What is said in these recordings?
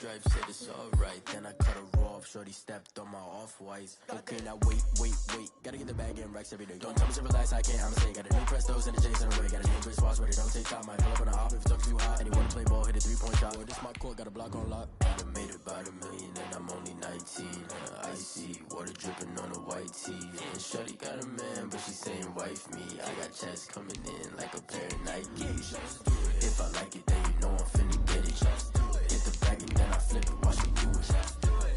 stripes, said it's alright. Then I cut her off, shorty stepped on my off-whites. Okay, now wait. Gotta get the bag in racks every day. Don't tell me to relax, I can't, I'ma say. Got a new Prestos and a J's in the way. Got a new Chris Watch, but it don't take time. Might pull up on a hop if it talks too hot. Anyone play ball, hit a 3-point shot. Boy, this my court, got a block on lock. I made it by the million and I'm only 19. Icy, water dripping on a white tee. And shorty got a man, but she saying wife me. I got checks coming in like a pair of Nikes. If I like it, then you know I'm finna get it. Get the bag and then I flip it, watch me do it.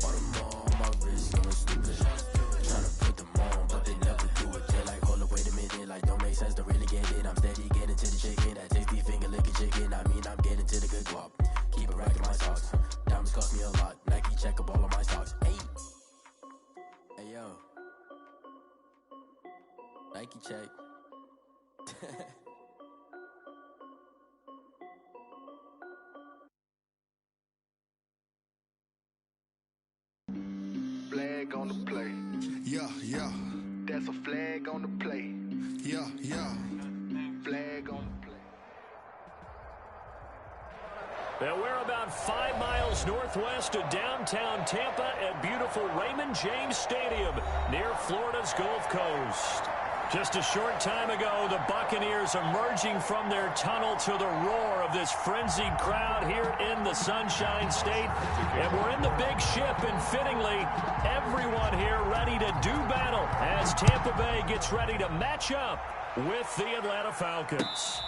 All them on my wrist, going stupid. Tryna put them on, but they never do it. They're like, hold up, wait a minute, like don't make sense to really get it. I'm steady getting to the chicken, that tasty finger licking chicken. I mean, I'm getting to the good guap. Keep it racking my socks. Diamonds cost me a lot. Nike check up all of my stocks. Hey yo, Nike check. Flag on the play. Yeah. That's a flag on the play. Yeah. Flag on the play. Now we're about 5 miles northwest of downtown Tampa at beautiful Raymond James Stadium near Florida's Gulf Coast. Just a short time ago, the Buccaneers emerging from their tunnel to the roar of this frenzied crowd here in the Sunshine State. And we're in the big ship, and fittingly, everyone here ready to do battle as Tampa Bay gets ready to match up with the Atlanta Falcons.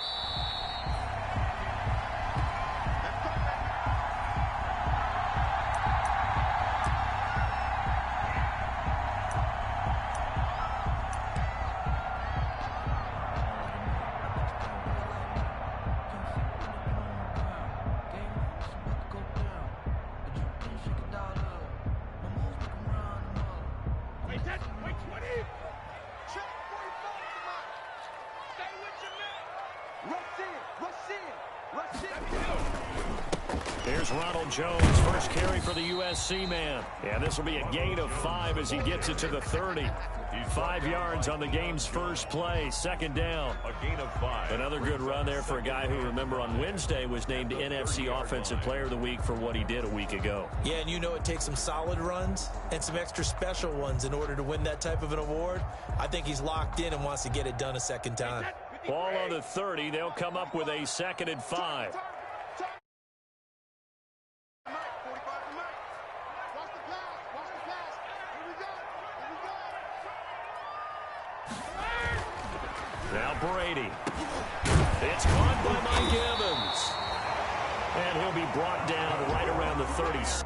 Here's Ronald Jones, first carry for the USC man. And this will be a gain of 5 as he gets it to the 30. 5 yards on the game's first play, second down. A gain of 5. Another good run there for a guy who, remember, on Wednesday was named NFC Offensive Player of the Week for what he did a week ago. Yeah, and you know it takes some solid runs and some extra special ones in order to win that type of an award. I think he's locked in and wants to get it done a second time. Ball on the 30. They'll come up with a 2nd and 5. Now Brady. It's caught by Mike Evans. And he'll be brought down right around the 30.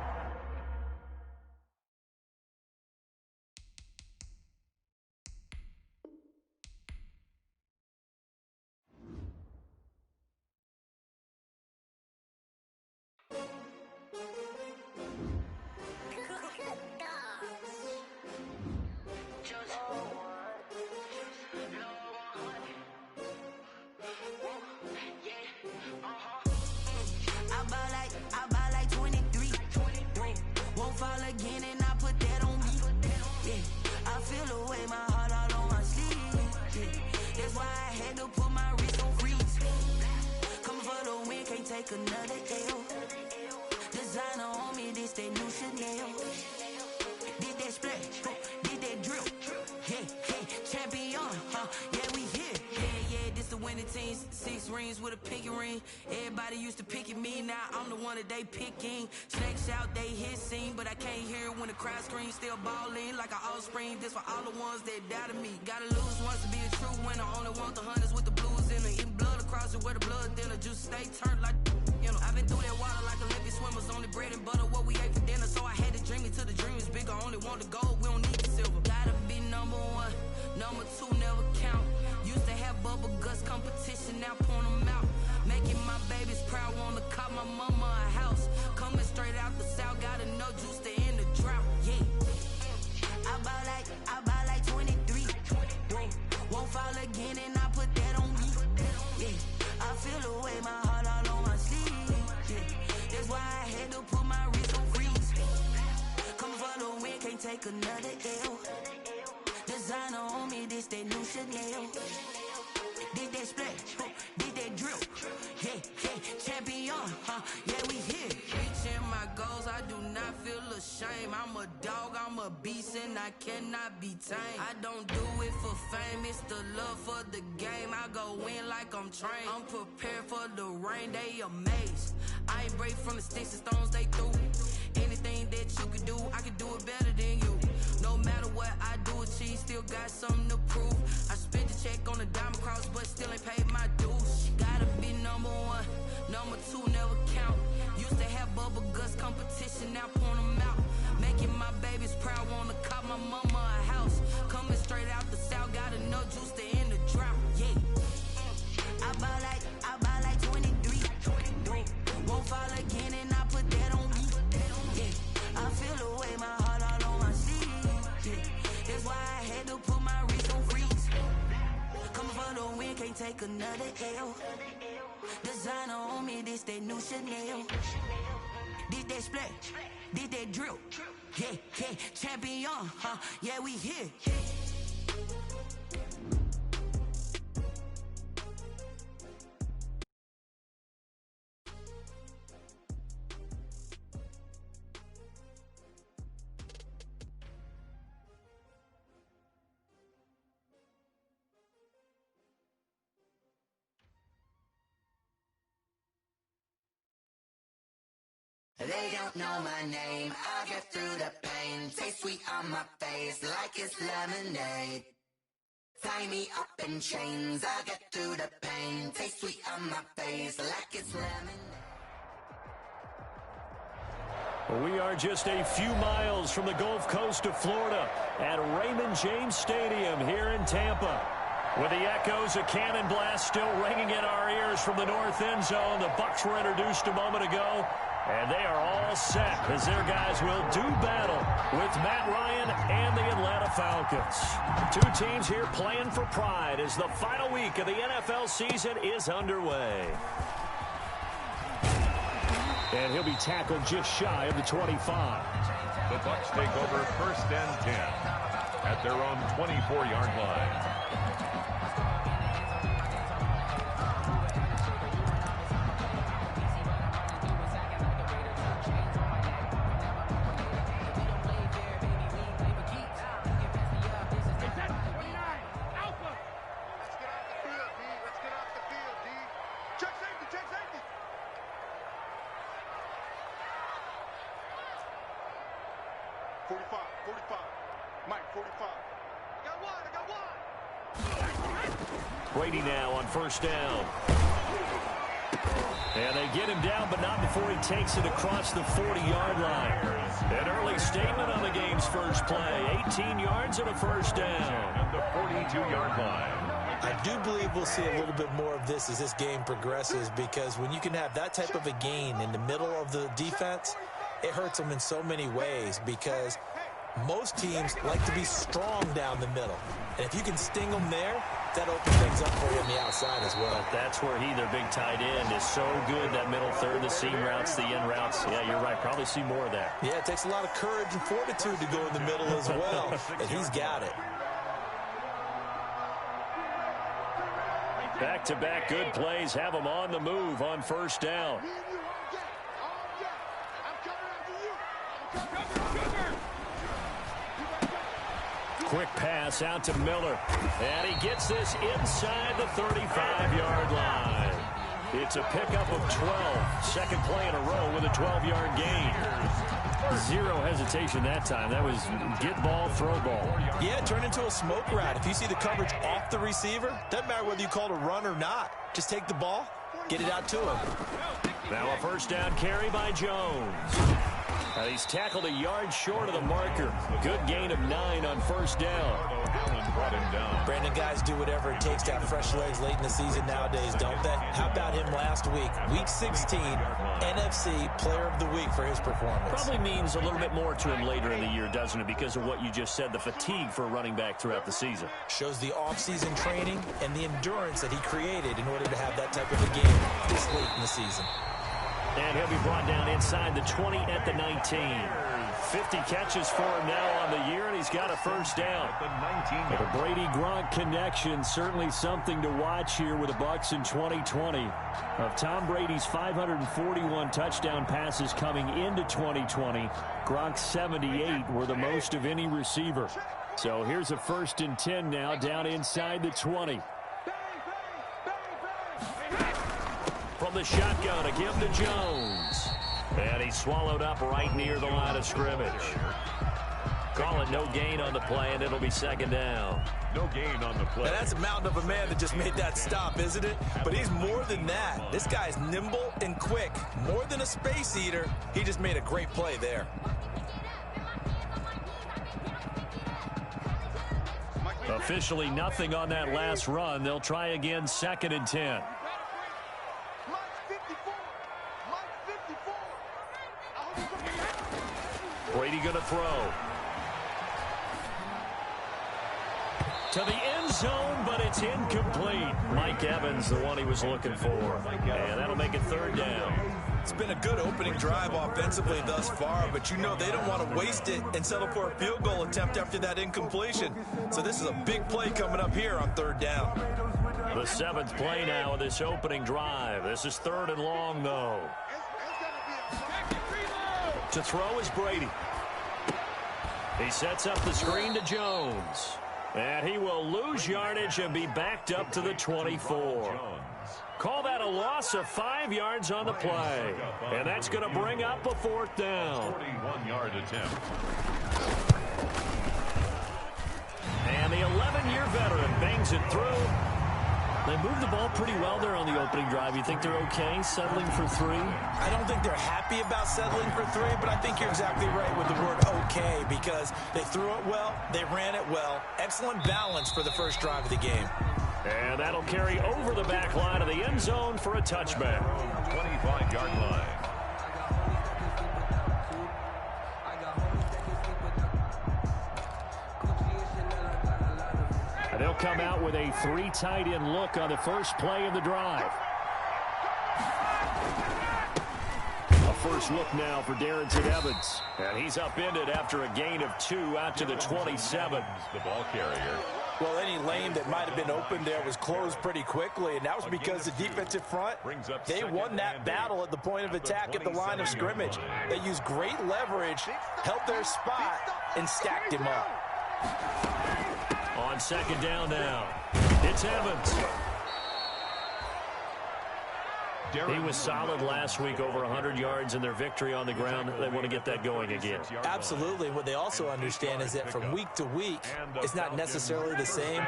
I buy like 23. Won't fall again and I put that on me. Yeah, I feel the way, my heart all on my sleeve. Yeah, that's why I had to put my wrist on freeze. Coming for the win, can't take another L. Designer on me, this that new Chanel. Did that splash, did that drill. Yeah, champion, yeah, we here. Yeah, this the winning team. 6 rings with a pinky ring. Everybody used to pick at me, now I'm the one that they picking. Snakes out, they hit scene, but I can't hear it when the crowd screams. Still balling like an offspring. This for all the ones that doubted me. Gotta lose once to be a true winner. Only want the hunters with the blues in it. Eating blood across it where the blood thinner. Juice stay turned like, you know. I've been through that water like Olympic swimmers. Only bread and butter, what we ate for dinner. So I had to dream it till the dream is bigger. Only want the gold, we don't need the silver. Gotta be number 1, number 2 never count. Used to have bubble guts competition, now point them out. Making my babies proud, wanna cop my mama a house. Coming straight out the south, gotta know juice to end the drought. Yeah, I buy like 23. Won't fall again and I put that on me. Yeah, I feel the way, my heart all on my sleeve. Yeah, that's why I had to put my wrist on freeze. Coming for the win, can't take another L. Designer on me, this that new Chanel. Did that splash, did that drill. Yeah, champion, yeah, we here. Reaching my goals, shame. I'm a dog, I'm a beast, and I cannot be tamed. I don't do it for fame, it's the love for the game. I go in like I'm trained. I'm prepared for the rain, they amazed. I ain't break from the sticks and stones they threw. Anything that you could do, I could do it better than you. No matter what I do, achieve, still got something to prove. I spent the check on the diamond cross, but still ain't paid my dues. Gotta be number one, number two never count. Used to have bubble guts competition, now point them out. Making my babies proud, wanna cop my mama a house. Coming straight out the south, got enough juice to end the drought. Yeah, I buy like 23. Won't fall again, and I put that on me. Yeah, I feel the way, my heart all on my sleeve. Yeah, that's why I had to put my wrist on freeze. Coming for the win, can't take another L. Designer on me, this that new Chanel. This that splash, this that drill. Yeah, yeah, champion, huh? Yeah, we here. They don't know my name, I get through the pain. Taste sweet on my face like it's lemonade. Tie me up in chains, I get through the pain. Taste sweet on my face like it's lemonade. We are just a few miles from the Gulf Coast of Florida at Raymond James Stadium here in Tampa. With the echoes of cannon blast still ringing in our ears from the north end zone, the Bucs were introduced a moment ago. And they are all set as their guys will do battle with Matt Ryan and the Atlanta Falcons. Two teams here playing for pride as the final week of the NFL season is underway. And he'll be tackled just shy of the 25. The Bucs take over 1st and 10 at their own 24-yard line. Brady now on 1st down. And they get him down, but not before he takes it across the 40-yard line. An early statement on the game's first play. 18 yards and a 1st down. At the 42-yard line. I do believe we'll see a little bit more of this as this game progresses, because when you can have that type of a gain in the middle of the defense, it hurts them in so many ways, because most teams like to be strong down the middle. And if you can sting them there, that opens things up for you on the outside as well. That's where their big tight end, is so good. That middle third, the seam routes, the in routes. Yeah, you're right. Probably see more of that. Yeah, it takes a lot of courage and fortitude to go in the middle as well. And he's got it. Back-to-back good plays have them on the move on 1st down. Quick pass out to Miller. And he gets this inside the 35-yard line. It's a pickup of 12. Second play in a row with a 12-yard gain. Zero hesitation that time. That was get ball, throw ball. Yeah, it turned into a smoke route. If you see the coverage off the receiver, doesn't matter whether you call it a run or not. Just take the ball, get it out to him. Now a 1st down carry by Jones. He's tackled a yard short of the marker. Good gain of 9 on 1st down. Brought him down. Brandon, guys do whatever it takes to have fresh legs late in the season nowadays, don't they? How about him last week? Week 16, NFC Player of the Week for his performance. Probably means a little bit more to him later in the year, doesn't it? Because of what you just said, the fatigue for a running back throughout the season. Shows the off-season training and the endurance that he created in order to have that type of a game this late in the season. And he'll be brought down inside the 20 at the 19. 50 catches for him now on the year, and he's got a first down. The Brady-Gronk connection, certainly something to watch here with the Bucs in 2020. Of Tom Brady's 541 touchdown passes coming into 2020, Gronk's 78 were the most of any receiver. So here's a 1st and 10 now down inside the 20. From the shotgun, a give to Jones. And he's swallowed up right near the line of scrimmage. Call it no gain on the play, and it'll be 2nd down. No gain on the play. Now that's a mountain of a man that just made that stop, isn't it? But he's more than that. This guy's nimble and quick. More than a space eater. He just made a great play there. Officially nothing on that last run. They'll try again, 2nd and 10. Brady going to throw. To the end zone, but it's incomplete. Mike Evans, the one he was looking for. And that'll make it 3rd down. It's been a good opening drive offensively thus far, but you know they don't want to waste it and settle for a field goal attempt after that incompletion. So this is a big play coming up here on 3rd down. The 7th play now of this opening drive. This is 3rd and long, though. To throw is Brady. He sets up the screen to Jones. And he will lose yardage and be backed up to the 24. Call that a loss of 5 yards on the play. And that's going to bring up a 4th down. 41-yard attempt. And the 11-year veteran bangs it through. They moved the ball pretty well there on the opening drive. You think they're okay settling for 3? I don't think they're happy about settling for 3, but I think you're exactly right with the word okay, because they threw it well, they ran it well. Excellent balance for the first drive of the game. And that'll carry over the back line of the end zone for a touchback. 25-yard line. And they'll come out with a 3 tight end look on the first play of the drive. A first look now for Darrington Evans. And he's upended after a gain of 2 out to the 27. The ball carrier. Well, any lane that might have been open there was closed pretty quickly, and that was because the defensive front, they won that battle at the point of attack at the line of scrimmage. They used great leverage, held their spot, and stacked him up. On 2nd down now, it's Evans. He was solid last week, over 100 yards in their victory on the ground. They want to get that going again. Absolutely. What they also understand is that from week to week, it's not necessarily the same,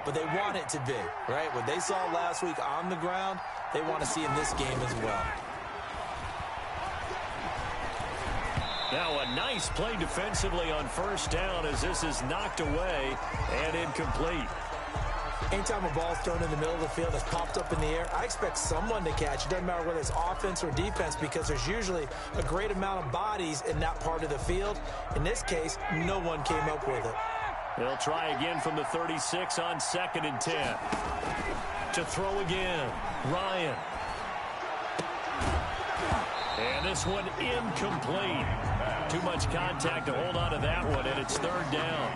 but they want it to be, right? What they saw last week on the ground, they want to see in this game as well. Now a nice play defensively on 1st down as this is knocked away and incomplete. Anytime a ball's thrown in the middle of the field that's popped up in the air, I expect someone to catch. It doesn't matter whether it's offense or defense, because there's usually a great amount of bodies in that part of the field. In this case, no one came up with it. They'll try again from the 36 on 2nd and 10. To throw again, Ryan. And this one incomplete. Too much contact to hold on to that one, and it's 3rd down.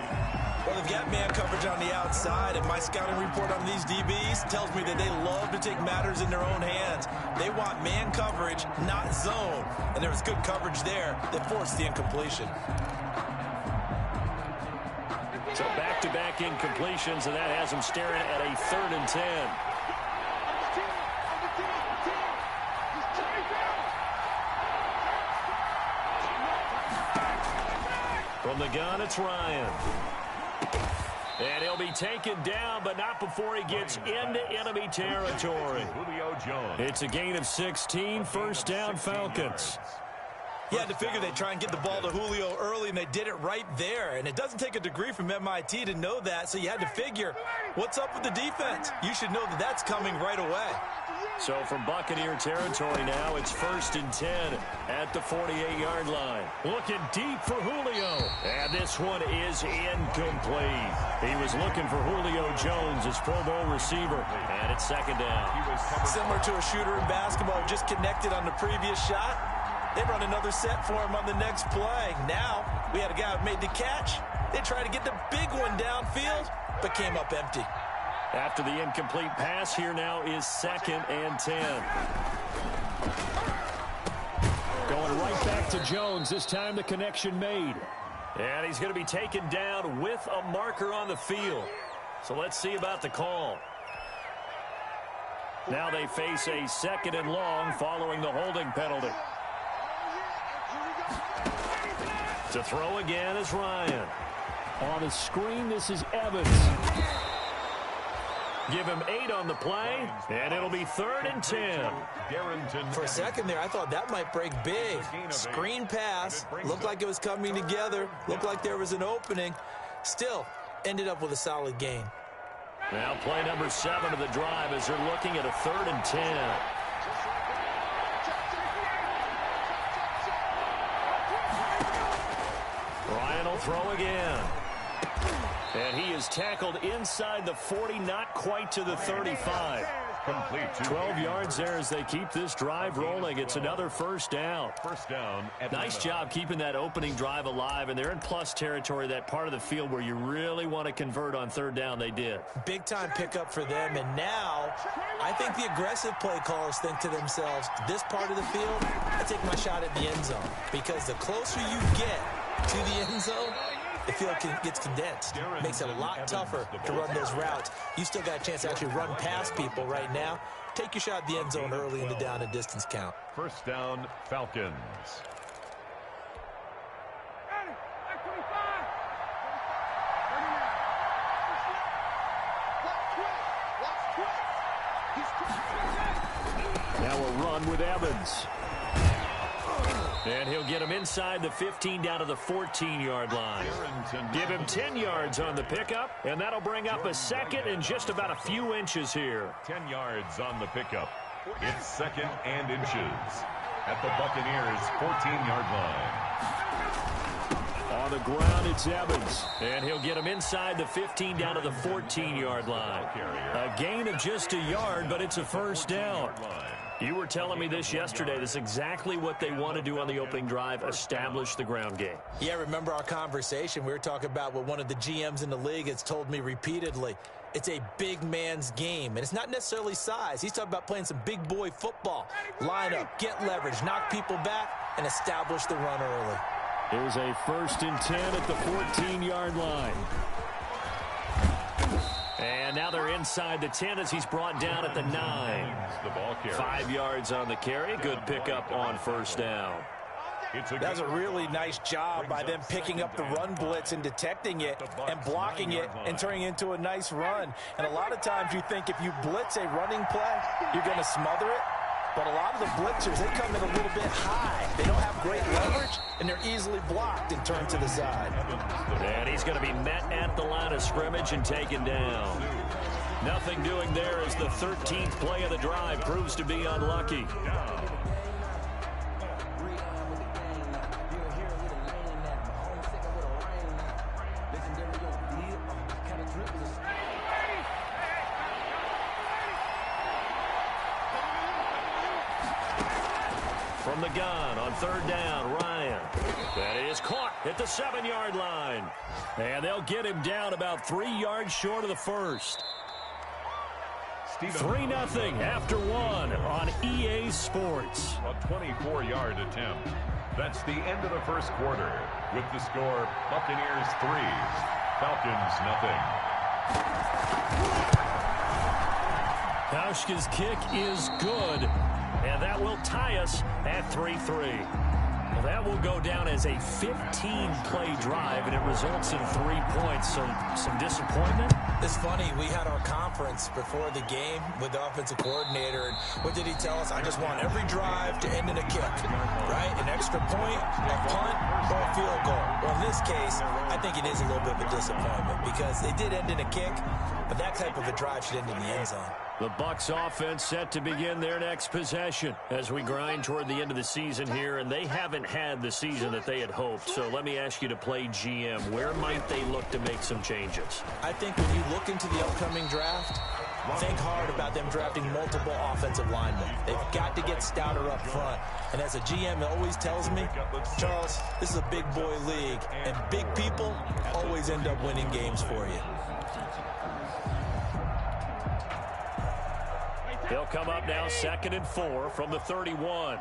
Well, they've got man coverage on the outside, and my scouting report on these DBs tells me that they love to take matters in their own hands. They want man coverage, not zone. And there was good coverage there that forced the incompletion. So back-to-back incompletions, and that has them staring at a 3rd and 10. From the gun, it's Ryan. And he'll be taken down, but not before he gets into enemy territory. It's a gain of 16, 1st down Falcons. You had to figure they'd try and get the ball to Julio early, and they did it right there. And it doesn't take a degree from MIT to know that, so you had to figure, what's up with the defense? You should know that that's coming right away. So from Buccaneer territory now, it's 1st and 10 at the 48-yard line. Looking deep for Julio. And this one is incomplete. He was looking for Julio Jones, his Pro Bowl receiver. And it's 2nd down. Similar to a shooter in basketball, just connected on the previous shot. They run another set for him on the next play. Now, we had a guy who made the catch. They tried to get the big one downfield, but came up empty. After the incomplete pass, here now is 2nd and 10. Going right back to Jones. This time the connection made. And he's going to be taken down with a marker on the field. So let's see about the call. Now they face a 2nd and long following the holding penalty. To throw again is Ryan. On the screen, this is Evans. Give him 8 on the play, and it'll be 3rd and 10. For a second there, I thought that might break big. Screen pass, looked like it was coming together, looked like there was an opening. Still, ended up with a solid gain. Now play number 7 of the drive as they're looking at a 3rd and 10. Ryan will throw again. And he is tackled inside the 40, not quite to the 35. Complete. 12 yards there as they keep this drive rolling. It's another 1st down. First down. Nice job keeping that opening drive alive, and they're in plus territory, that part of the field where you really want to convert on 3rd down. They did. Big-time pickup for them, and now I think the aggressive play callers think to themselves, this part of the field, I take my shot at the end zone, because the closer you get to the end zone, the field gets condensed. Makes it a lot tougher to run those routes. You still got a chance to actually run past people right now. Take your shot at the end zone early in the down and distance count. First down, Falcons. Now a run with Evans. And he'll get him inside the 15 down to the 14-yard line. Give him 10 yards on the pickup, and that'll bring up a 2nd and just about a few inches here. 10 yards on the pickup. It's 2nd and inches at the Buccaneers' 14-yard line. On the ground, it's Evans. And he'll get him inside the 15 down to the 14-yard line. A gain of just a yard, but it's a 1st down. You were telling me this yesterday. This is exactly what they want to do on the opening drive, establish the ground game. Yeah, remember our conversation? We were talking about what one of the GMs in the league has told me repeatedly. It's a big man's game, and it's not necessarily size. He's talking about playing some big boy football. Line up, get leverage, knock people back, and establish the run early. Here's a 1st and 10 at the 14-yard line. And now they're inside the 10 as he's brought down at the 9. 5 yards on the carry. Good pickup on 1st down. That was a really nice job by them picking up the run blitz and detecting it and blocking it and turning it into a nice run. And a lot of times you think if you blitz a running play, you're going to smother it. But a lot of the blitzers, they come in a little bit high. They don't have great leverage, and they're easily blocked and turned to the side. And he's going to be met at the line of scrimmage and taken down. Nothing doing there as the 13th play of the drive proves to be unlucky. From the gun on 3rd down, Ryan. That is caught at the 7-yard line. And they'll get him down about 3 yards short of the 1st. 3-0 after 1 on EA Sports. A 24-yard attempt. That's the end of the 1st quarter. With the score, Buccaneers 3, Falcons 0. Hauschka's kick is good. And that will tie us at 3-3. Well, that will go down as a 15-play drive, and it results in 3 points. So some disappointment. It's funny, we had our conference before the game with the offensive coordinator, and what did he tell us? I just want every drive to end in a kick, right? An extra extra point, a punt, or a field goal. Well, in this case, I think it is a little bit of a disappointment because it did end in a kick, but that type of a drive should end in the end zone. The Bucs offense set to begin their next possession as we grind toward the end of the season here, and they haven't had the season that they had hoped. So let me ask you to play GM. Where might they look to make some changes? I think when you look into the upcoming draft, think hard about them drafting multiple offensive linemen. They've got to get stouter up front. And as a GM always tells me, Charles, this is a big boy league, and big people always end up winning games for you. They'll come up now 2nd and 4 from the 31.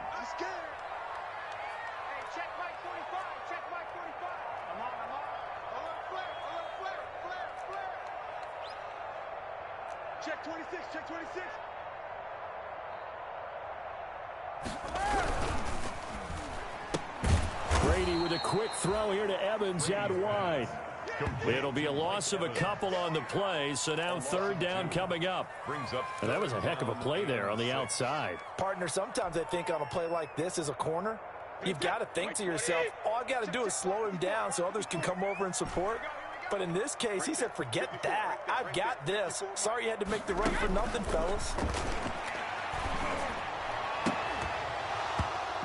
Check 26, check 26. Brady with a quick throw here to Evans out wide. It'll be a loss of a couple on the play, so now 3rd down coming up. And that was a heck of a play there on the outside. Partner, sometimes I think on a play like this as a corner, you've got to think to yourself, all I've got to do is slow him down so others can come over and support. But in this case, he said, forget that. I've got this. Sorry you had to make the run for nothing, fellas.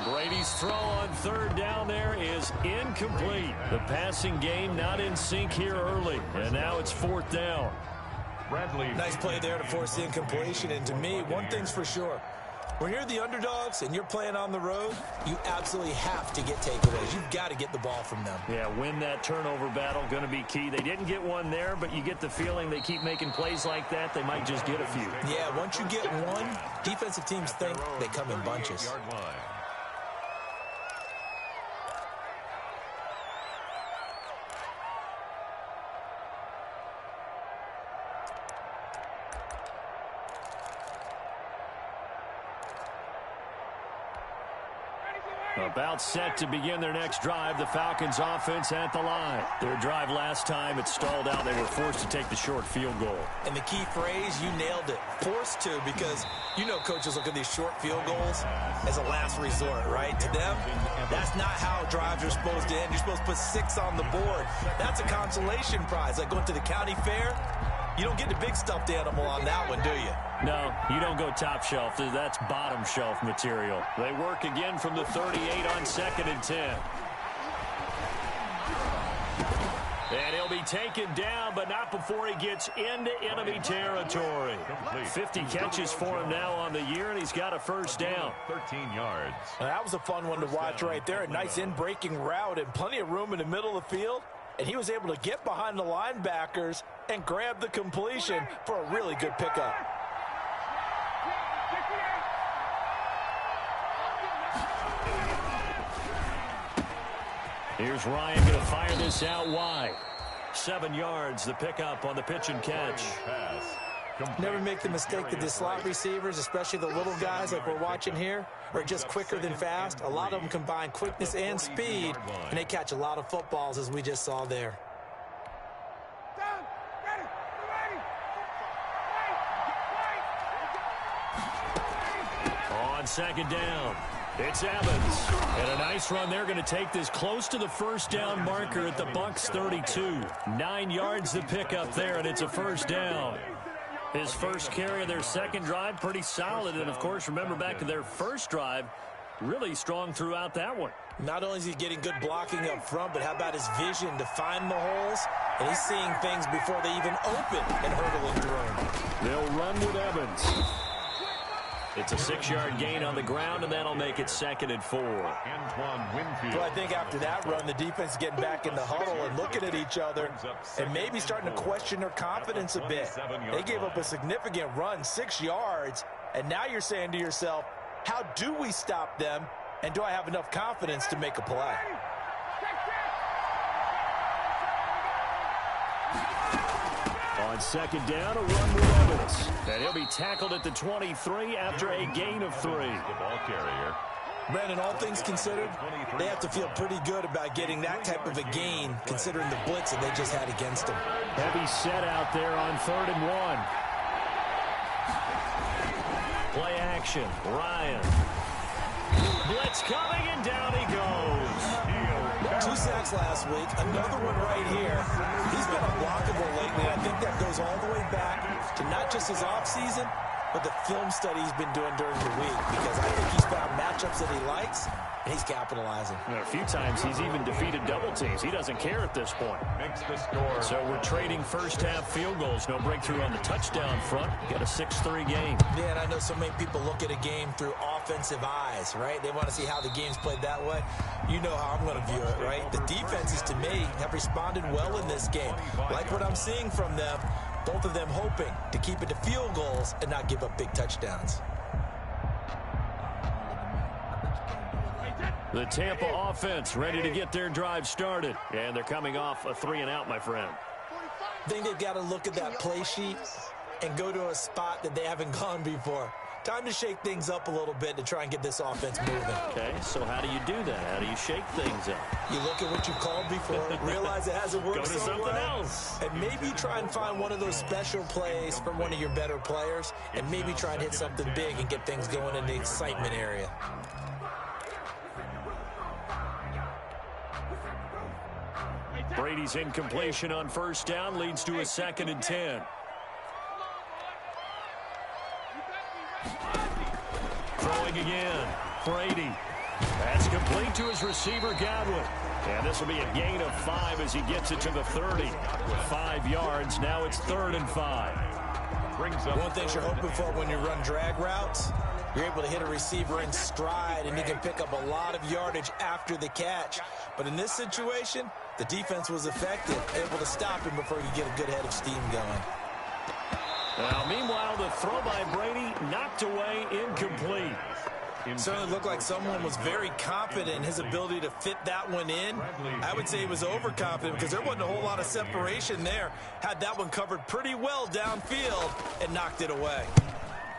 Brady's throw on 3rd down there is incomplete. The passing game not in sync here early, and now it's 4th down. Nice play there to force the incompletion, and to me, one thing's for sure. When you're the underdogs and you're playing on the road, you absolutely have to get takeaways. You've got to get the ball from them. Yeah, win that turnover battle, going to be key. They didn't get one there, but you get the feeling they keep making plays like that, they might just get a few. Yeah, once you get one, defensive teams think they come in bunches. About set to begin their next drive, the Falcons offense at the line. Their drive last time, it stalled out. They were forced to take the short field goal. And the key phrase, you nailed it. Forced to, because you know coaches look at these short field goals as a last resort, right? To them, that's not how drives are supposed to end. You're supposed to put 6 on the board. That's a consolation prize. Like going to the county fair, you don't get the big stuffed animal on that one, do you? No, you don't go top shelf. That's bottom shelf material. They work again from the 38 on 2nd and 10. And he'll be taken down, but not before he gets into enemy territory. 50 catches for him now on the year, and he's got a 1st down. 13 yards. Now, that was a fun one to watch right there. A nice in-breaking route and plenty of room in the middle of the field. And he was able to get behind the linebackers and grab the completion for a really good pickup. Here's Ryan going to fire this out wide. 7 yards, the pickup on the pitch and catch. Never make the mistake that the slot receivers, especially the little guys like we're watching here, are just quicker than fast. A lot of them combine quickness and speed, and they catch a lot of footballs, as we just saw there. On 2nd down, it's Evans. And a nice run. They're going to take this close to the 1st down marker at the Bucs 32. 9 yards to pick up there, and it's a 1st down. His first carry of their 2nd drive, pretty solid. And, of course, remember back to their 1st drive, really strong throughout that one. Not only is he getting good blocking up front, but how about his vision to find the holes? And he's seeing things before they even open and hurdling through them. They'll run with Evans. It's a 6-yard gain on the ground, and that'll make it 2nd and 4. Well, I think after that run, the defense is getting back in the huddle and looking at each other and maybe starting to question their confidence a bit. They gave up a significant run, 6 yards, and now you're saying to yourself, how do we stop them, and do I have enough confidence to make a play? On 2nd down, a run with Evans. And he'll be tackled at the 23 after a gain of 3. The ball carrier. Brandon, all things considered, they have to feel pretty good about getting that type of a gain, considering the blitz that they just had against them. Heavy set out there on 3rd and 1. Play action. Ryan. Blitz coming, and down he goes. blocks last week. Another one right here. He's been unblockable lately. I think that goes all the way back to not just his offseason, but the film study he's been doing during the week, because I think he's found matchups that he likes, and he's capitalizing. A few times he's even defeated double teams. He doesn't care at this point. Makes the score. So we're trading first-half field goals. No breakthrough on the touchdown front. Got a 6-3 game. Yeah, and I know so many people look at a game through offensive eyes, right? They want to see how the game's played that way. You know how I'm going to view it, right? The defenses, to me, have responded well in this game. Like what I'm seeing from them, both of them hoping to keep it to field goals and not give up big touchdowns. The Tampa offense ready to get their drive started. And they're coming off a 3-and-out, my friend. I think they've got to look at that play sheet and go to a spot that they haven't gone before. Time to shake things up a little bit to try and get this offense moving. Okay, so how do you do that? How do you shake things up? You look at what you called before, realize it hasn't worked Go to so something well, else. and maybe try and find one of those special plays from one of your better players, and maybe try and hit something big and get things going in the excitement area. Brady's incompletion on first down leads to a 2nd and 10. Throwing again. Brady. That's complete to his receiver, Godwin. And this will be a gain of 5 as he gets it to the 30. 5 yards. Now it's 3rd and 5. One thing you're hoping for when you run drag routes, you're able to hit a receiver in stride, and he can pick up a lot of yardage after the catch. But in this situation, the defense was effective, able to stop him before you get a good head of steam going. Now, meanwhile, the throw by Brady knocked away, incomplete. Certainly looked like someone was very confident in his ability to fit that one in. I would say he was overconfident because there wasn't a whole lot of separation there. Had that one covered pretty well downfield and knocked it away.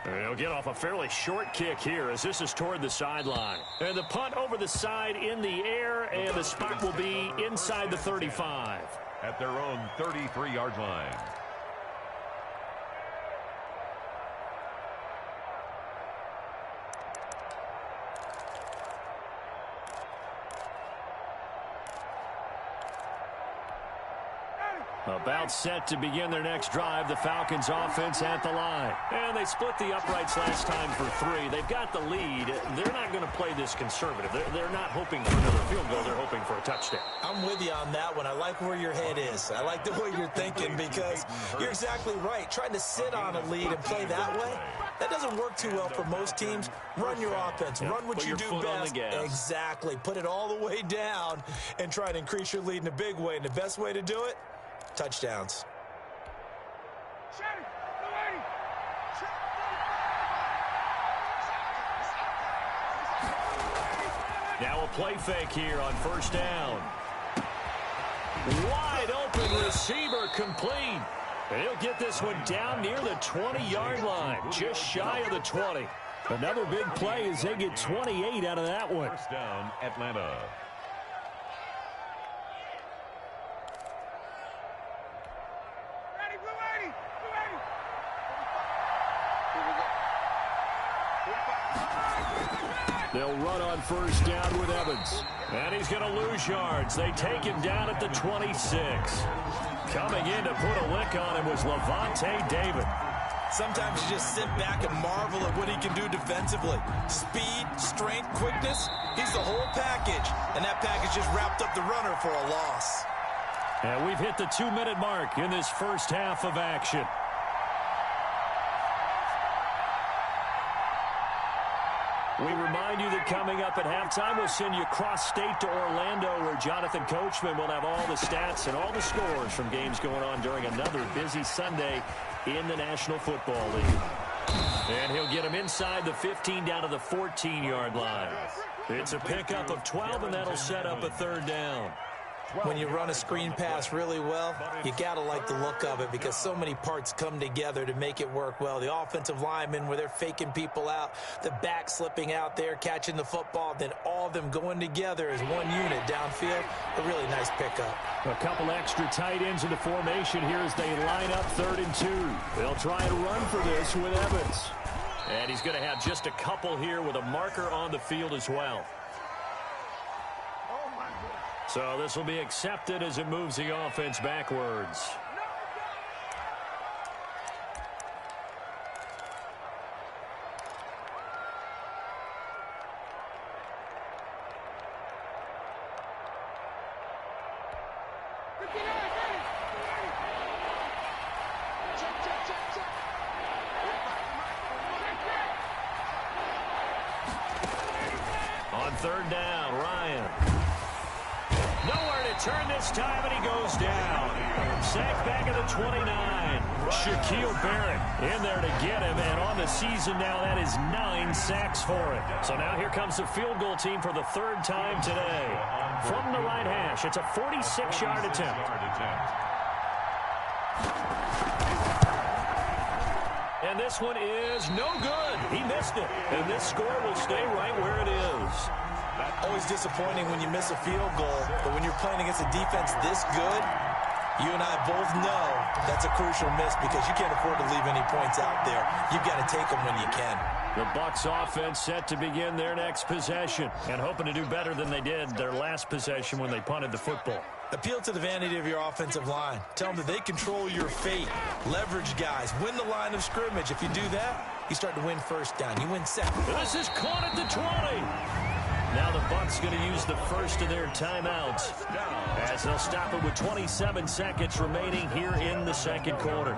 He'll get off a fairly short kick here as this is toward the sideline. And the punt over the side in the air, and the spot will be inside the 35. At their own 33-yard line. About set to begin their next drive, the Falcons offense at the line. And they split the uprights last time for 3. They've got the lead. They're not going to play this conservative. They're not hoping for another field goal. They're hoping for a touchdown. I'm with you on that one. I like where your head is. I like the way you're thinking because you're exactly right. Trying to sit on a lead and play that way, that doesn't work too well for most teams. Run your offense. Run what you do best. Exactly. Put it all the way down and try to increase your lead in a big way. And the best way to do it, touchdowns. Now a play fake here on first down. Wide open receiver complete. He'll get this one down near the 20-yard line, just shy of the 20. Another big play as they get 28 out of that one. First down, Atlanta. They'll run on first down with Evans. And he's going to lose yards. They take him down at the 26. Coming in to put a lick on him was Levante David. Sometimes you just sit back and marvel at what he can do defensively. Speed, strength, quickness, he's the whole package. And that package just wrapped up the runner for a loss. And we've hit the 2-minute mark in this first half of action. We remind you that coming up at halftime, we'll send you cross-state to Orlando, where Jonathan Coachman will have all the stats and all the scores from games going on during another busy Sunday in the National Football League. And he'll get him inside the 15 down to the 14-yard line. It's a pickup of 12, and that'll set up a 3rd down. When you run a screen pass really well, you got to like the look of it because so many parts come together to make it work well. The offensive linemen, where they're faking people out, the back slipping out there, catching the football, then all of them going together as one unit downfield. A really nice pickup. A couple extra tight ends in the formation here as they line up 3rd and 2. They'll try and run for this with Evans. And he's going to have just a couple here with a marker on the field as well. So this will be accepted as it moves the offense backwards. On third down, Ryan. Nowhere to turn this time, and he goes down. Sacked back at the 29. Shaquille Barrett in there to get him, and on the season now, that is 9 sacks for him. So now here comes the field goal team for the third time today. From the right hash, it's a 46-yard attempt. And this one is no good. He missed it. And this score will stay right where it is. Always disappointing when you miss a field goal, but when you're playing against a defense this good, you and I both know that's a crucial miss because you can't afford to leave any points out there. You've got to take them when you can. The Bucs offense set to begin their next possession and hoping to do better than they did their last possession when they punted the football. Appeal to the vanity of your offensive line. Tell them that they control your fate. Leverage guys. Win the line of scrimmage. If you do that, you start to win first down. You win second. This is caught at the 20. Now the Bucs going to use the first of their timeouts as they'll stop it with 27 seconds remaining here in the second quarter.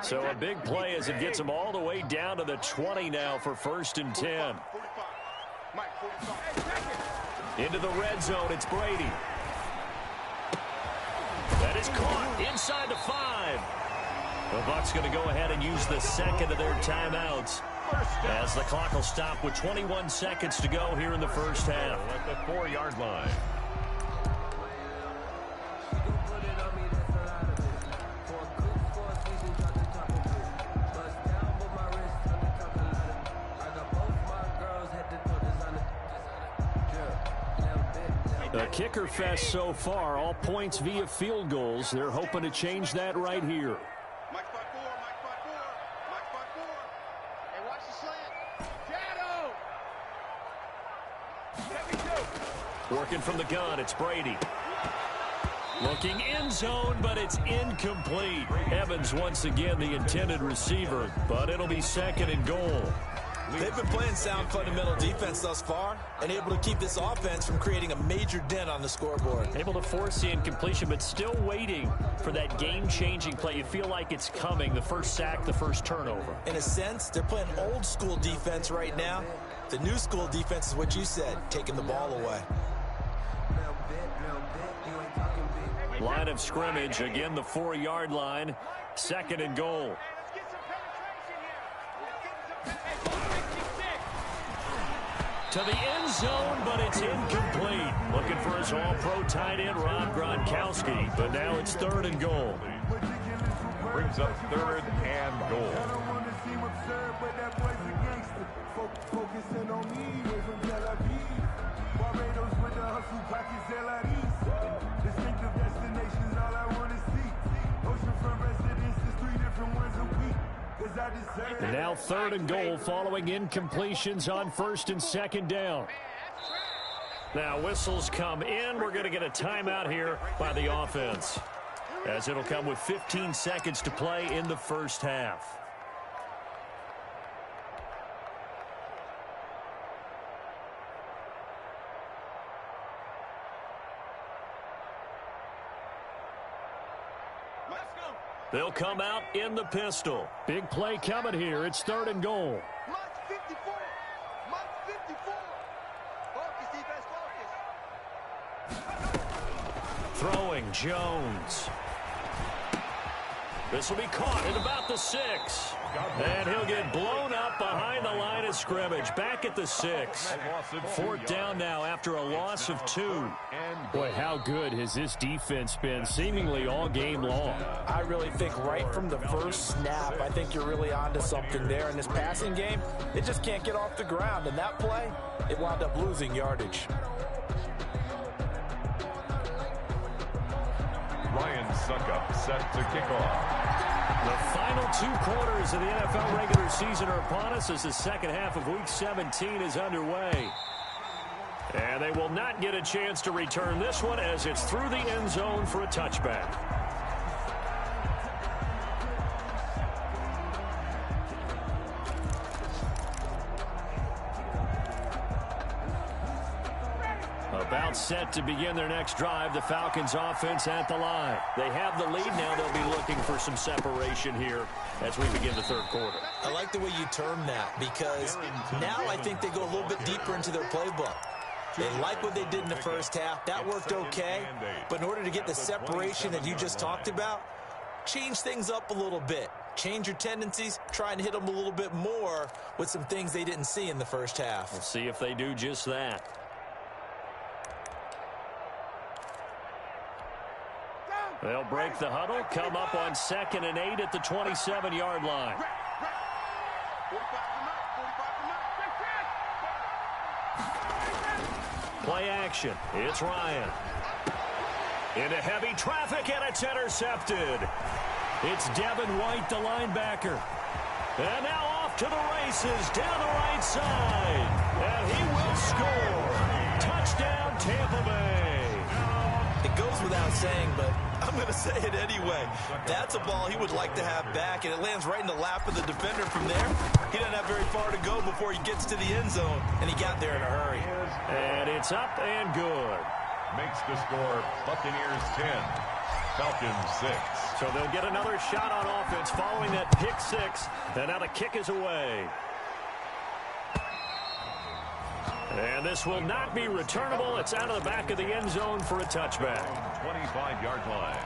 So a big play as it gets them all the way down to the 20 now for 1st and 10. Into the red zone, it's Brady. That is caught inside the 5. The Bucs going to go ahead and use the second of their timeouts as the clock will stop with 21 seconds to go here in the first half. At the 4-yard line. The kicker fest so far, all points via field goals. They're hoping to change that right here. Mike spot 4, Mike spot 4, Mike spot 4. Hey, watch the slant. Shadow! Working from the gun, it's Brady. Looking end zone, but it's incomplete. Evans once again the intended receiver, but it'll be 2nd and goal. They've been playing sound fundamental defense thus far and able to keep this offense from creating a major dent on the scoreboard. Able to force the incompletion, but still waiting for that game-changing play. You feel like it's coming, the first sack, the first turnover. In a sense, they're playing old-school defense right now. The new school defense is what you said, taking the ball away. Line of scrimmage, again the 4-yard line, 2nd and goal. To the end zone, but it's incomplete. Looking for his all-pro tight end, Rob Gronkowski, but now it's 3rd and goal. Brings up 3rd and goal. And now 3rd and goal following incompletions on 1st and 2nd down. Now whistles come in. We're going to get a timeout here by the offense, as it'll come with 15 seconds to play in the first half. They'll come out in the pistol. Big play coming here. It's 3rd and goal. Mike 54. Mike 54. Focus, defense, focus. Throwing Jones. This will be caught at about the 6. And he'll get blown up behind the line of scrimmage. Back at the 6. 4th down now after a loss of 2. Boy, how good has this defense been seemingly all game long? I really think right from the first snap, I think you're really onto something there. In this passing game, it just can't get off the ground. And that play, it wound up losing yardage. Suckup set to kick off. The final 2 quarters of the NFL regular season are upon us as the second half of Week 17 is underway. And they will not get a chance to return this one as it's through the end zone for a touchback. About set to begin their next drive, the Falcons offense at the line. They have the lead now. They'll be looking for some separation here as we begin the third quarter. I like the way you term that because now I think they go a little bit deeper into their playbook. They like what they did in the first half. That worked okay. But in order to get the separation that you just talked about, change things up a little bit. Change your tendencies, try and hit them a little bit more with some things they didn't see in the first half. We'll see if they do just that. They'll break the huddle, come up on 2nd and 8 at the 27-yard line. Play action. It's Ryan. Into heavy traffic, and it's intercepted. It's Devin White, the linebacker. And now off to the races down the right side. And he will score. Touchdown, Tampa Bay. It goes without saying, but I'm going to say it anyway. That's a ball he would like to have back, and it lands right in the lap of the defender from there. He doesn't have very far to go before he gets to the end zone, and he got there in a hurry. And it's up and good. Makes the score Buccaneers 10, Falcons 6. So they'll get another shot on offense following that pick six, and now the kick is away. And this will not be returnable. It's out of the back of the end zone for a touchback. 25-yard line.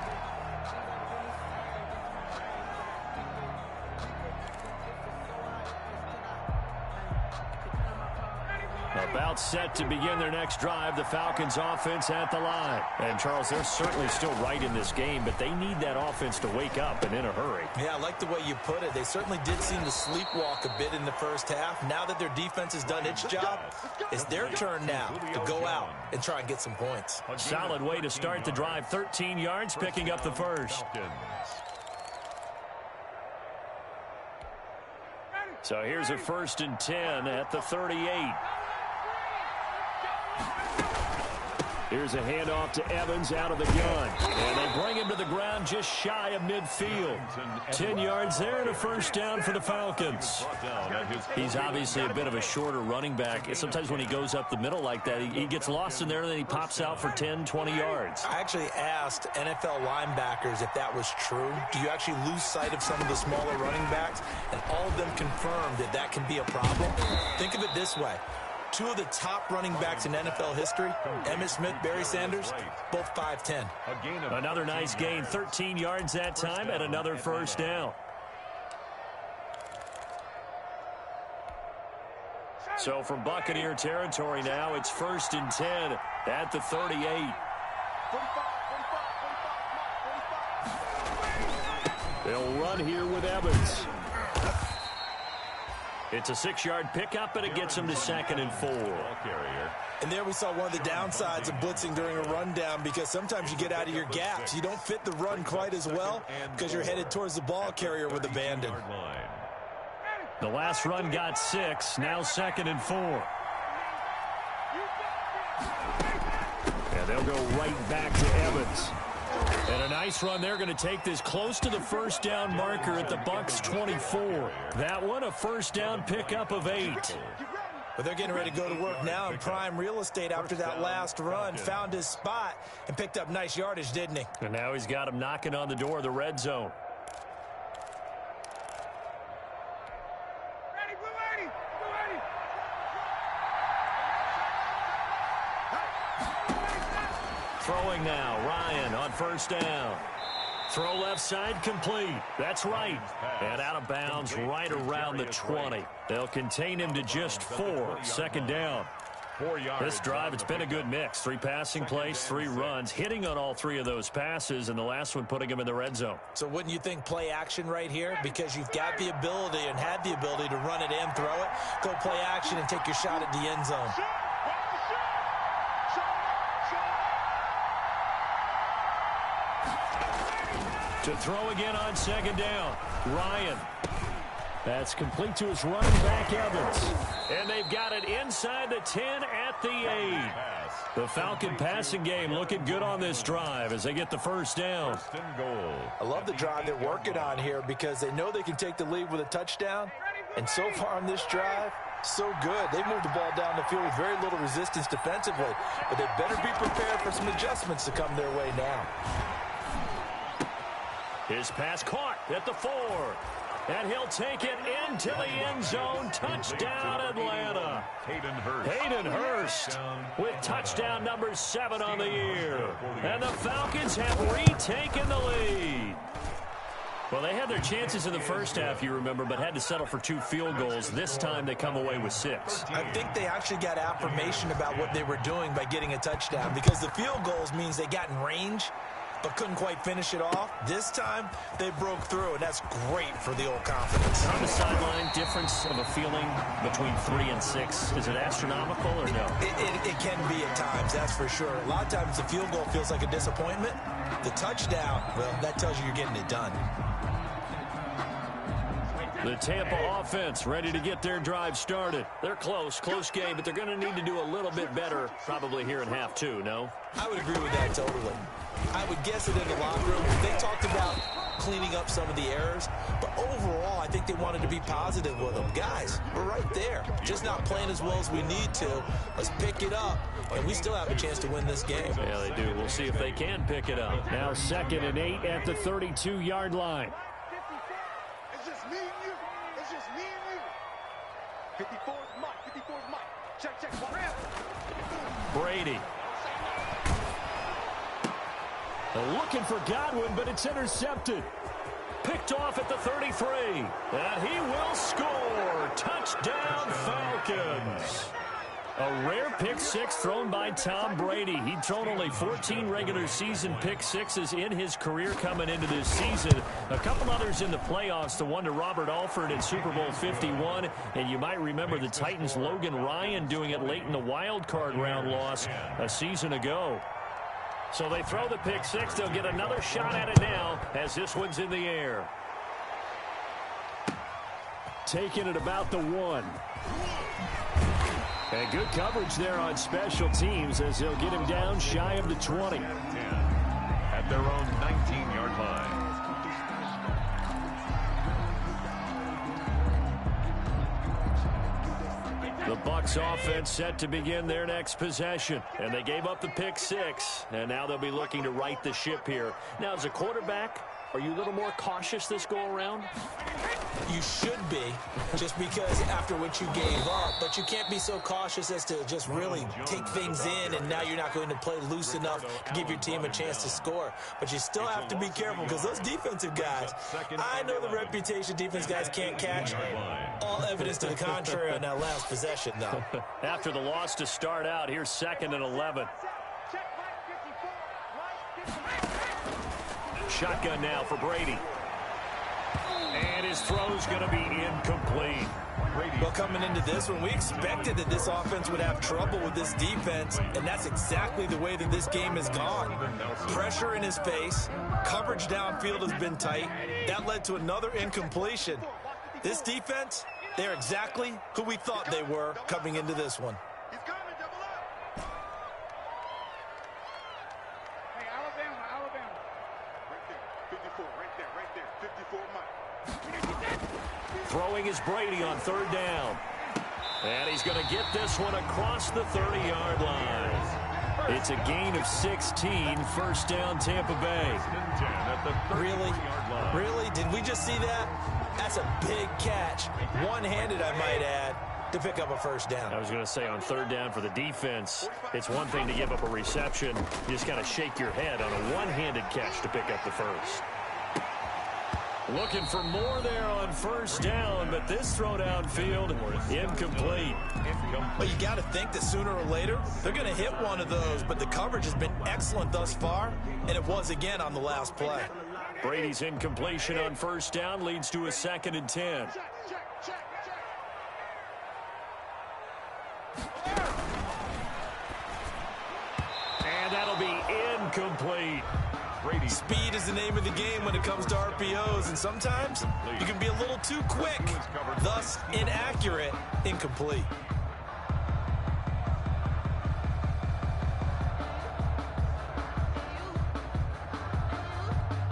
About set to begin their next drive, the Falcons offense at the line. And, Charles, they're certainly still right in this game, but they need that offense to wake up and in a hurry. Yeah, I like the way you put it. They certainly did seem to sleepwalk a bit in the first half. Now that their defense has done its job, it's their turn now to go out and try and get some points. Solid way to start the drive. 13 yards, picking up the first. So here's a 1st and 10 at the 38. Here's a handoff to Evans out of the gun. And they bring him to the ground just shy of midfield. 10 yards there and a first down for the Falcons. He's obviously a bit of a shorter running back. Sometimes when he goes up the middle like that, he gets lost in there and then he pops out for 10, 20 yards. I actually asked NFL linebackers if that was true. Do you actually lose sight of some of the smaller running backs? And all of them confirmed that that can be a problem. Think of it this way. 2 of the top running backs in NFL history, Emmitt Smith, Barry Sanders, both 5'10". Another nice gain, 13 yards that time, and another first down. So from Buccaneer territory now, it's 1st and 10 at the 38. They'll run here with Evans. It's a 6-yard pickup, and it gets him to 2nd and 4. And there we saw one of the downsides of blitzing during a rundown because sometimes you get out of your gaps. You don't fit the run quite as well because you're headed towards the ball carrier with abandon. The last run got 6, now 2nd and 4. And they'll go right back to Evans. And a nice run. They're going to take this close to the first down marker at the Bucs 24. That one, a first down pickup of 8. But they're getting ready to go to work now in prime real estate after that last run. Found his spot and picked up nice yardage, didn't he? And now he's got him knocking on the door of the red zone. Throwing now, Ryan on first down. Throw left side complete. That's right. And out of bounds right around the 20. They'll contain him to just 4. 2nd down. This drive, it's been a good mix. 3 passing plays, 3 runs, hitting on all 3 of those passes, and the last one putting him in the red zone. So wouldn't you think play action right here? Because you've got the ability and had the ability to run it and throw it. Go play action and take your shot at the end zone. To throw again on second down. Ryan. That's complete to his running back, Evans. And they've got it inside the 10 at the 8. The Falcon passing game looking good on this drive as they get the first down. I love the drive they're working on here because they know they can take the lead with a touchdown. And so far on this drive, so good. They moved the ball down the field with very little resistance defensively. But they better be prepared for some adjustments to come their way now. His pass caught at the 4. And he'll take it into the end zone. Touchdown, Atlanta. Hayden Hurst with touchdown number 7 on the year. And the Falcons have retaken the lead. Well, they had their chances in the first half, you remember, but had to settle for 2 field goals. This time they come away with 6. I think they actually got affirmation about what they were doing by getting a touchdown because the field goals means they got in range but couldn't quite finish it off. This time, they broke through, and that's great for the old confidence. On the sideline, difference of a feeling between 3 and 6. Is it astronomical or no? It can be at times, that's for sure. A lot of times the field goal feels like a disappointment. The touchdown, well, that tells you you're getting it done. The Tampa offense ready to get their drive started. They're close game, but they're going to need to do a little bit better probably here in half 2, no? I would agree with that totally. I would guess it in the locker room. They talked about cleaning up some of the errors, but overall, I think they wanted to be positive with them. Guys, we're right there. Just not playing as well as we need to. Let's pick it up, and we still have a chance to win this game. Yeah, they do. We'll see if they can pick it up. Now 2nd and 8 at the 32-yard line. It's just me and you. It's just me and you. 54's Mike. 54's Mike. Check. Brady. Looking for Godwin, but it's intercepted. Picked off at the 33. And he will score. Touchdown, Falcons. A rare pick 6 thrown by Tom Brady. He'd thrown only 14 regular season pick 6s in his career coming into this season. A couple others in the playoffs, the one to Robert Alford in Super Bowl 51. And you might remember the Titans' Logan Ryan doing it late in the wild card round loss a season ago. So they throw the pick 6. They'll get another shot at it now as this one's in the air. Taking it about the 1. And good coverage there on special teams as they'll get him down shy of the 20. At their own 19-yard line. The Bucs offense set to begin their next possession. And they gave up the pick 6. And now they'll be looking to right the ship here. Now, as a quarterback, are you a little more cautious this go-around? You should be, just because after what you gave up. But you can't be so cautious as to just really take things in, and now you're not going to play loose enough to give your team a chance to score. But you still have to be careful because those defensive guys, I know the reputation defense guys can't catch. All evidence to the contrary on that last possession, though. After the loss to start out, here's 2nd and 11. Shotgun now for Brady. And his throw's going to be incomplete. Well, coming into this one, we expected that this offense would have trouble with this defense, and that's exactly the way that this game has gone. Pressure in his face, coverage downfield has been tight. That led to another incompletion. This defense, they're exactly who we thought they were coming into this one. Throwing is Brady on 3rd down. And he's going to get this one across the 30-yard line. It's a gain of 16, 1st down Tampa Bay. Really? Really? Did we just see that? That's a big catch. One-handed, I might add, to pick up a 1st down. I was going to say on 3rd down for the defense, it's one thing to give up a reception. You just got to shake your head on a one-handed catch to pick up the 1st. Looking for more there on 1st down, but this throw downfield, incomplete. Well, you got to think that sooner or later, they're going to hit one of those, but the coverage has been excellent thus far, and it was again on the last play. Brady's incompletion on 1st down leads to a 2nd and 10. And that'll be incomplete. Speed is the name of the game when it comes to RPOs, and sometimes you can be a little too quick, thus inaccurate, incomplete.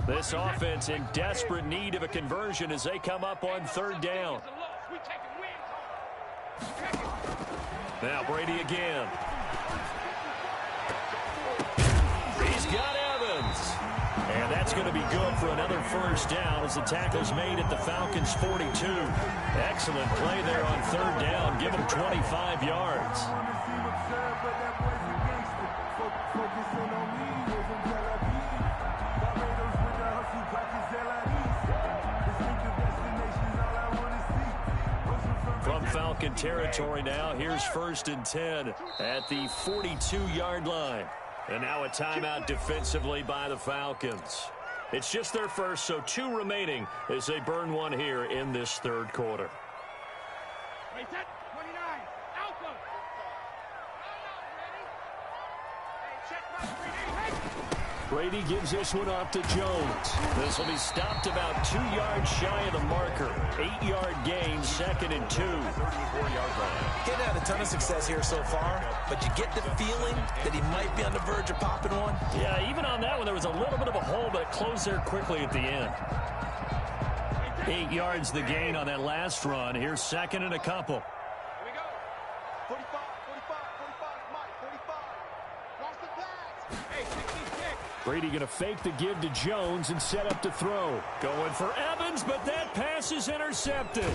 This offense in desperate need of a conversion as they come up on third down. Now Brady again. He's got Evans. And that's going to be good for another first down as the tackle's made at the Falcons' 42. Excellent play there on third down. Give them 25 yards. From Falcon territory now, here's 1st and 10 at the 42-yard line. And now a timeout defensively by the Falcons. It's just their first, so 2 remaining as they burn one here in this third quarter. Brady gives this one off to Jones. This will be stopped about 2 yards shy of the marker. 8-yard gain, 2nd and 2. 34-yard line. He's had a ton of success here so far, but you get the feeling that he might be on the verge of popping one. Yeah, even on that one, there was a little bit of a hole, but it closed there quickly at the end. 8 yards the gain on that last run. Here's 2nd and a couple. Here we go. 45, 45, 45, Mike, 45. Watch the pass. Hey, 66. Brady going to fake the give to Jones and set up to throw. Going for Evans, but that pass is intercepted.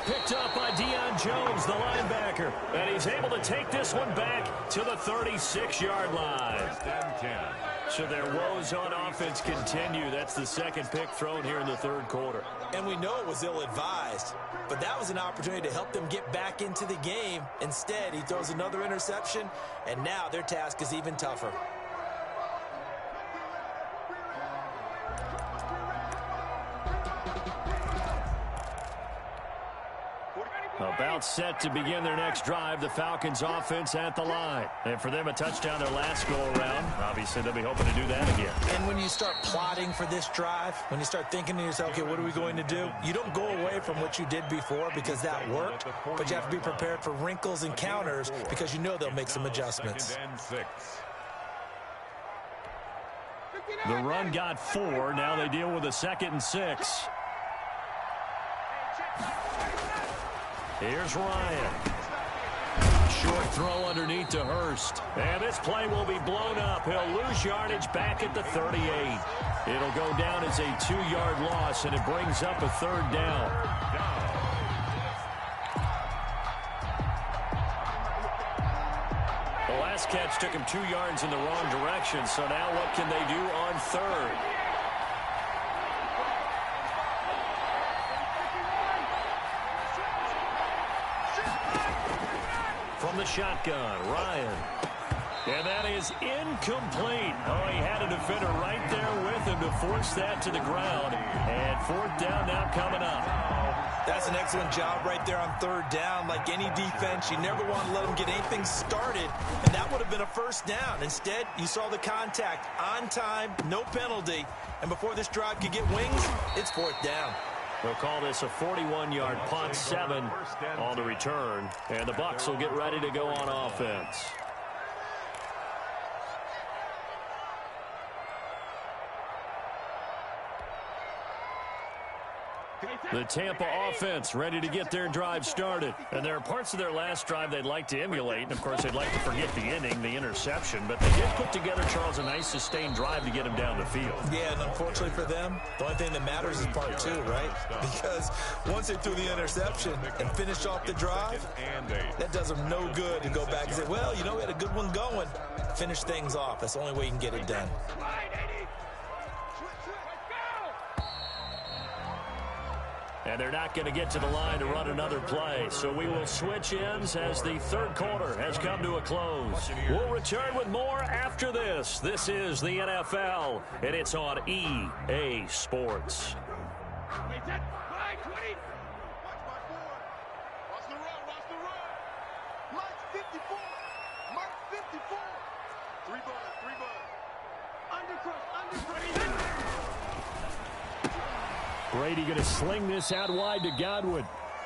Picked up by Deion Jones, the linebacker. And he's able to take this one back to the 36-yard line. 10. So their woes on offense continue. That's the 2nd pick thrown here in the third quarter. And we know it was ill-advised, but that was an opportunity to help them get back into the game. Instead, he throws another interception, and now their task is even tougher. About set to begin their next drive, the Falcons offense at the line. And for them, a touchdown their last go-around. Obviously, they'll be hoping to do that again. And when you start plotting for this drive, when you start thinking to yourself, okay, what are we going to do? You don't go away from what you did before because that worked, but you have to be prepared for wrinkles and counters because you know they'll make some adjustments. The run got 4. Now they deal with a 2nd and 6. Here's Ryan. Short throw underneath to Hurst. And this play will be blown up. He'll lose yardage back at the 38. It'll go down as a 2-yard loss, and it brings up a 3rd down. The last catch took him 2 yards in the wrong direction, so now what can they do on 3rd? From the shotgun, Ryan. And that is incomplete. Oh, he had a defender right there with him to force that to the ground. And 4th down now coming up. That's an excellent job right there on 3rd down. Like any defense, you never want to let them get anything started, and that would have been a 1st down. Instead, you saw the contact on time, no penalty, and before this drive could get wings, it's 4th down. They'll call this a 41-yard punt, 7 on the return, and the Bucs will get ready to go on offense. The Tampa offense ready to get their drive started. And there are parts of their last drive they'd like to emulate. And, of course, they'd like to forget the inning, the interception. But they did put together, Charles, a nice sustained drive to get them down the field. Yeah, and unfortunately for them, the only thing that matters is part 2, right? Because once they threw the interception and finished off the drive, that does them no good to go back and say, well, you know, we had a good one going. Finish things off. That's the only way you can get it done. And they're not going to get to the line to run another play. So we will switch ends as the third quarter has come to a close. We'll return with more after this. This is the NFL, and it's on EA Sports. Brady going to sling this out wide to Godwin.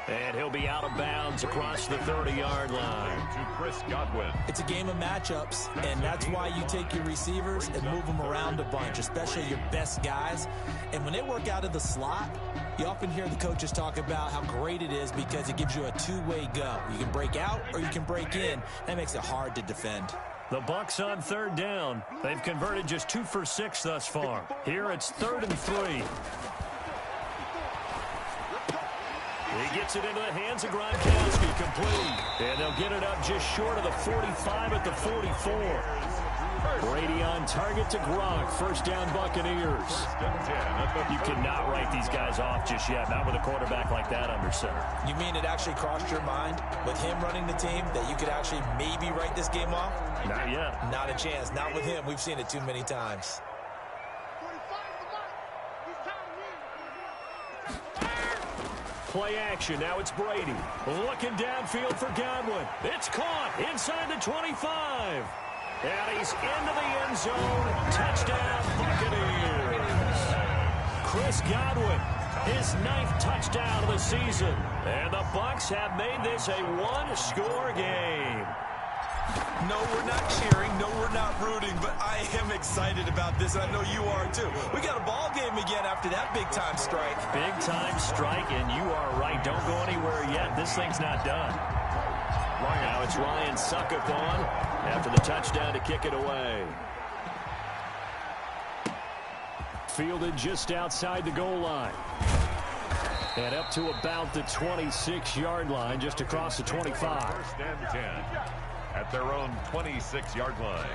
And he'll be out of bounds across the 30-yard line. To Chris Godwin. It's a game of matchups, and that's why you take your receivers and move them around a bunch, especially your best guys. And when they work out of the slot, you often hear the coaches talk about how great it is because it gives you a two-way go. You can break out or you can break in. That makes it hard to defend. The Bucs on 3rd down. They've converted just 2 for 6 thus far. Here it's 3rd and 3. He gets it into the hands of Gronkowski, complete. And they'll get it up just short of the 45 at the 44. Brady on target to Gronk. 1st down, Buccaneers. You cannot write these guys off just yet, not with a quarterback like that under center. You mean it actually crossed your mind with him running the team that you could actually maybe write this game off? Not yet. Not a chance. Not with him. We've seen it too many times. Play action. Now it's Brady. Looking downfield for Godwin. It's caught inside the 25. And he's into the end zone. Touchdown, Buccaneers. Chris Godwin, his 9th touchdown of the season. And the Bucs have made this a one-score game. No, we're not cheering. No, we're not rooting. But I am excited about this. I know you are, too. We got a ball game again after that big-time strike. Big-time strike, and you are right. Don't go anywhere yet. This thing's not done. Now it's Ryan Suckup on after the touchdown to kick it away. Fielded just outside the goal line. And up to about the 26-yard line, just across the 25. 1st and 10 at their own 26-yard line.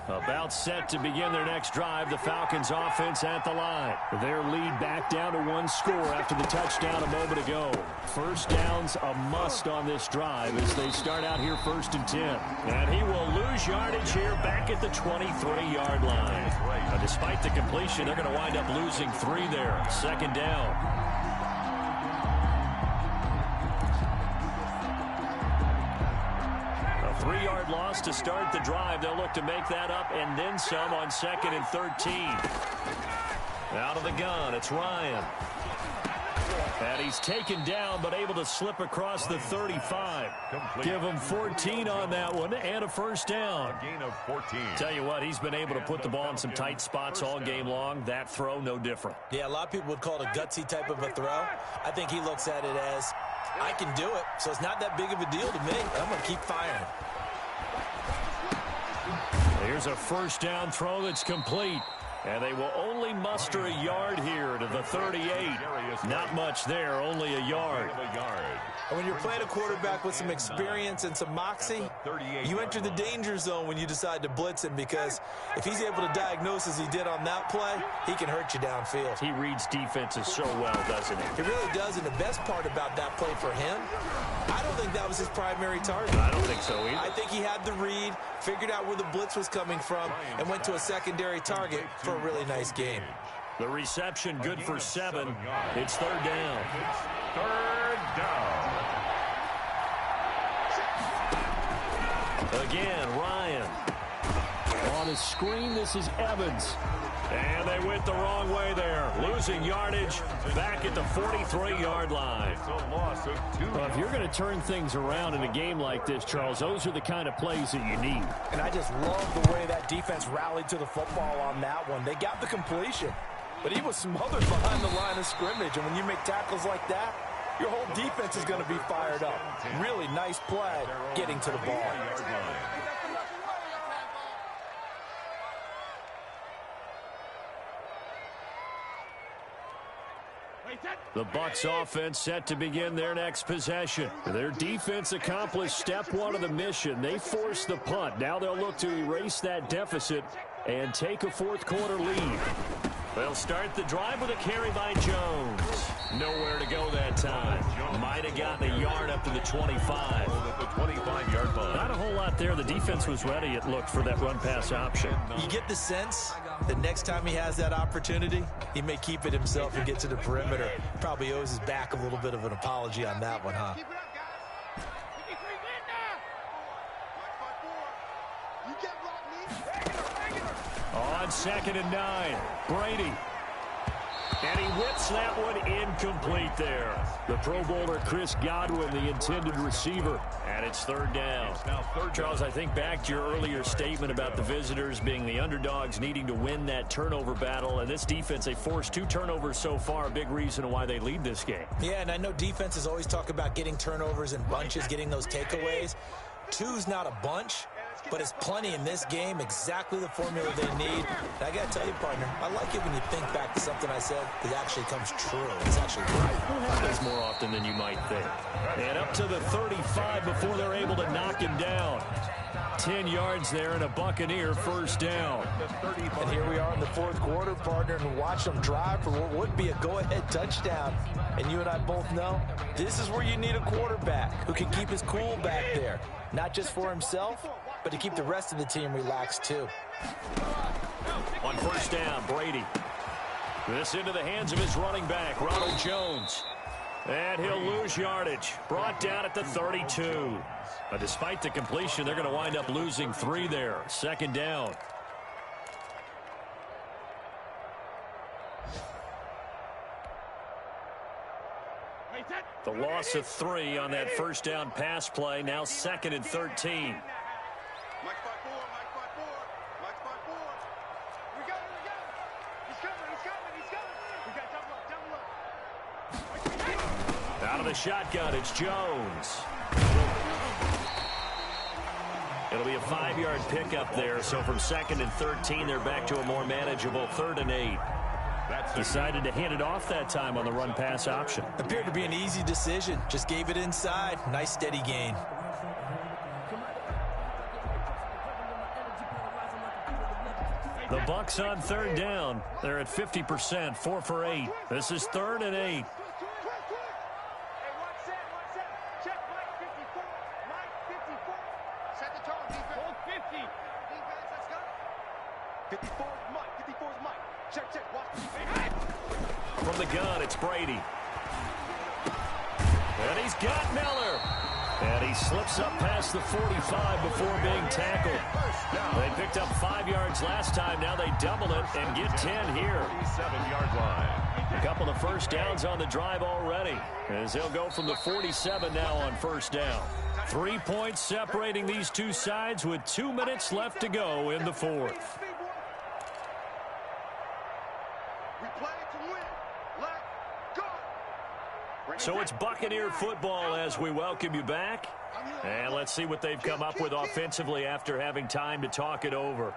About set to begin their next drive, the Falcons offense at the line. Their lead back down to 1 score after the touchdown a moment ago. 1st down's a must on this drive as they start out here 1st and 10. And he will lose yardage here back at the 23-yard line. Now, despite the completion, they're going to wind up losing 3 there. 2nd down. A 3-yard loss to start the drive. They'll look to make that up and then some on 2nd and 13. Out of the gun, it's Ryan. And he's taken down but able to slip across the 35. Give him 14 on that one and a 1st down. A gain of 14. Tell you what, he's been able to put the ball in some tight spots all game long. That throw, no different. Yeah, a lot of people would call it a gutsy type of a throw. I think he looks at it as, I can do it, so it's not that big of a deal to me. I'm going to keep firing. Here's a 1st down throw that's complete. And they will only muster a yard here to the 38. Not much there, only a yard. And when you're playing a quarterback with some experience and some moxie, you enter the danger zone when you decide to blitz him, because if he's able to diagnose as he did on that play, he can hurt you downfield. He reads defenses so well, doesn't he? He really does, and the best part about that play for him, I don't think that was his primary target. I don't think so either. I think he had the read, figured out where the blitz was coming from, and went to a secondary target for a really nice game. The reception good for 7. It's 3rd down. 3rd down. Again, Ryan. On the screen, this is Evans. And they went the wrong way there. Losing yardage back at the 43-yard line. Well, if you're going to turn things around in a game like this, Charles, those are the kind of plays that you need. And I just love the way that defense rallied to the football on that one. They got the completion, but he was smothered behind the line of scrimmage. And when you make tackles like that, your whole defense is going to be fired up. Really nice play getting to the ball. The Bucs offense set to begin their next possession. Their defense accomplished step 1 of the mission. They forced the punt. Now they'll look to erase that deficit and take a 4th quarter lead. They'll start the drive with a carry by Jones. Nowhere to go that time. Might have gotten a yard up to the 25. At the 25-yard line. Not a whole lot there. The defense was ready, it looked, for that run-pass option. You get the sense the next time he has that opportunity, he may keep it himself and get to the perimeter. Probably owes his back a little bit of an apology on that one, huh? On 2nd and 9, Brady. And he whips that one incomplete there. The Pro Bowler Chris Godwin, the intended receiver. And it's 3rd down. Charles, I think back to your earlier statement about the visitors being the underdogs needing to win that turnover battle. And this defense, they forced 2 turnovers so far. A big reason why they lead this game. Yeah, and I know defenses always talk about getting turnovers in bunches, getting those takeaways. 2's not a bunch, but it's plenty in this game, exactly the formula they need. And I got to tell you, partner, I like it when you think back to something I said that actually comes true. It's actually right. It happens more often than you might think. And up to the 35 before they're able to knock him down. 10 yards there and a Buccaneer 1st down. And here we are in the 4th quarter, partner, and watch them drive for what would be a go-ahead touchdown. And you and I both know this is where you need a quarterback who can keep his cool back there. Not just for himself, but to keep the rest of the team relaxed too. On 1st down, Brady. This into the hands of his running back, Ronald Jones. And he'll lose yardage. Brought down at the 32. But despite the completion, they're going to wind up losing 3 there. 2nd down. The loss of 3 on that 1st down pass play. Now 2nd and 13. Out of the shotgun, it's Jones. It'll be a 5-yard pickup there. So from 2nd and 13, they're back to a more manageable 3rd and 8. Decided to hand it off that time on the run-pass option. Appeared to be an easy decision. Just gave it inside. Nice steady gain. The Bucs on 3rd down. They're at 50%, 4 for 8. This is 3rd and 8. From the gun, it's Brady. And he's got Miller. And he slips up past the 45 before being tackled. They picked up 5 yards last time. Now they double it and get 10 here. 47-yard line. A couple of 1st downs on the drive already, as they'll go from the 47 now on 1st down. 3 points separating these two sides with 2 minutes left to go in the 4th. So it's Buccaneer football as we welcome you back. And let's see what they've come up with offensively after having time to talk it over.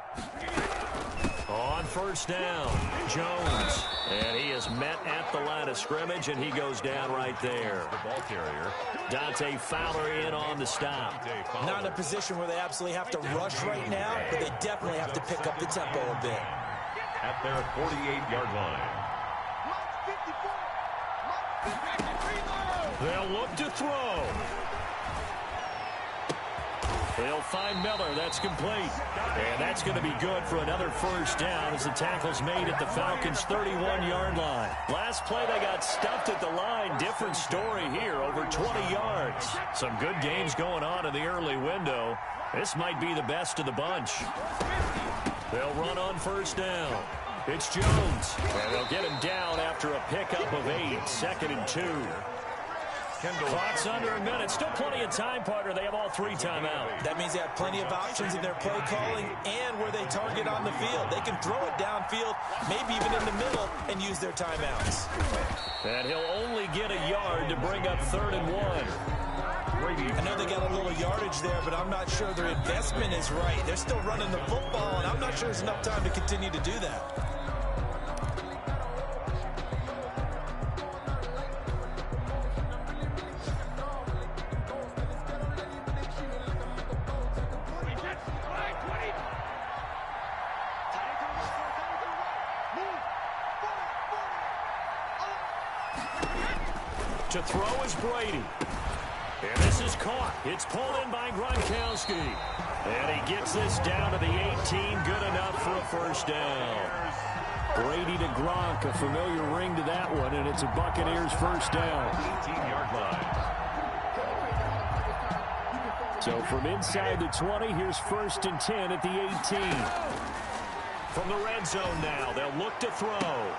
On 1st down, Jones. And he is met at the line of scrimmage, and he goes down right there. The ball carrier. Dante Fowler in on the stop. Not in a position where they absolutely have to rush right now, but they definitely have to pick up the tempo a bit. At their 48-yard line. They'll look to throw. They'll find Miller. That's complete. And that's going to be good for another 1st down as the tackle's made at the Falcons' 31-yard line. Last play, they got stuffed at the line. Different story here, over 20 yards. Some good games going on in the early window. This might be the best of the bunch. They'll run on 1st down. It's Jones. And they'll get him down after a pickup of 8. 2nd and 2. Clock's under a minute. Still plenty of time, partner. They have all 3 timeouts. That means they have plenty of options in their play calling and where they target on the field. They can throw it downfield, maybe even in the middle, and use their timeouts. And he'll only get a yard to bring up 3rd and 1. I know they got a little yardage there, but I'm not sure their investment is right. They're still running the football, and I'm not sure there's enough time to continue to do that. To throw is Brady. And this is caught. It's pulled in by Gronkowski. And he gets this down to the 18. Good enough for a first down. Brady to Gronk, a familiar ring to that one, and it's a Buccaneers first down. 18-yard line. So from inside the 20, here's 1st and 10 at the 18. From the red zone now, they'll look to throw.